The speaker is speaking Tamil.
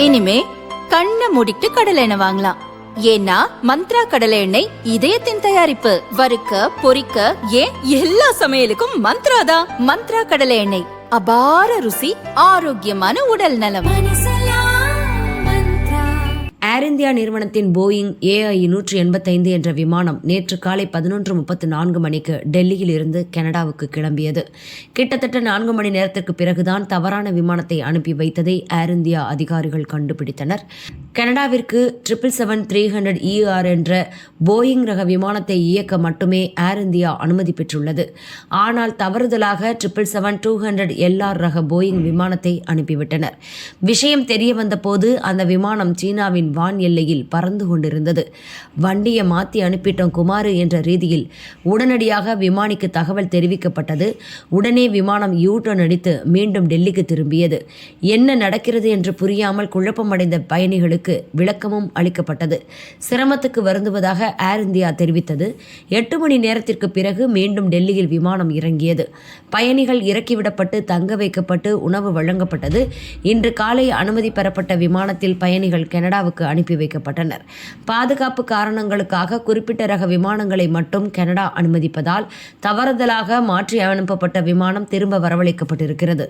இனிமே கண்ணை மூடிட்டு கடலை எண்ணெய் வாங்கலாம். ஏன்னா மந்த்ரா கடலை எண்ணெய் இதயத்தின் தயாரிப்பு. வறுக்க பொரிக்க ஏன் எல்லா சமையலுக்கும் மந்த்ரா தான். மந்த்ரா கடலை எண்ணெய், அபார ருசி, ஆரோக்கியமான உடல் நலம். ஏர் இந்தியா நிறுவனத்தின் போயிங் AI 185 என்ற விமானம் நேற்று காலை 11:34 மணிக்கு டெல்லியில் இருந்து கனடாவுக்கு கிளம்பியது. கிட்டத்தட்ட 4 மணி நேரத்திற்கு பிறகுதான் தவறான விமானத்தை அனுப்பி வைத்ததை ஏர் இந்தியா அதிகாரிகள் கண்டுபிடித்தனர். கனடாவிற்கு 777-300ER என்ற போயிங் ரக விமானத்தை இயக்க மட்டுமே ஏர் இந்தியா அனுமதி பெற்றுள்ளது. ஆனால் தவறுதலாக 777-200LR ரக போயிங் விமானத்தை அனுப்பிவிட்டனர். விஷயம் தெரிய வந்த போது அந்த விமானம் சீனாவின் வான் எல்லையில் பறந்து கொண்டிருந்தது. வண்டியை மாற்றி அனுப்பிட்டோம் குமாரு என்ற ரீதியில் உடனடியாக விமானிக்கு தகவல் தெரிவிக்கப்பட்டது. உடனே விமானம் யூ-டர்ன் அடித்து மீண்டும் டெல்லிக்கு திரும்பியது. என்ன நடக்கிறது என்று புரியாமல் குழப்பமடைந்த பயணிகளுக்கு விளக்கமும் அளிக்கப்பட்டது. சிரமத்துக்கு வருந்துவதாக ஏர் இந்தியா தெரிவித்தது. 8 மணி நேரத்திற்கு பிறகு மீண்டும் டெல்லியில் விமானம் இறங்கியது. பயணிகள் இறக்கிவிடப்பட்டு தங்க வைக்கப்பட்டு உணவு வழங்கப்பட்டது. இன்று காலை அனுமதி பெறப்பட்ட விமானத்தில் பயணிகள் கனடாவுக்கு அனுப்பி வைக்கப்பட்டனர். பாதுகாப்பு காரணங்களுக்காக குறிப்பிட்ட ரக விமானங்களை மட்டும் கனடா அனுமதிப்பதால் தவறுதலாக மாற்றி அனுப்பப்பட்ட விமானம் திரும்ப வரவழைக்கப்பட்டிருக்கிறது.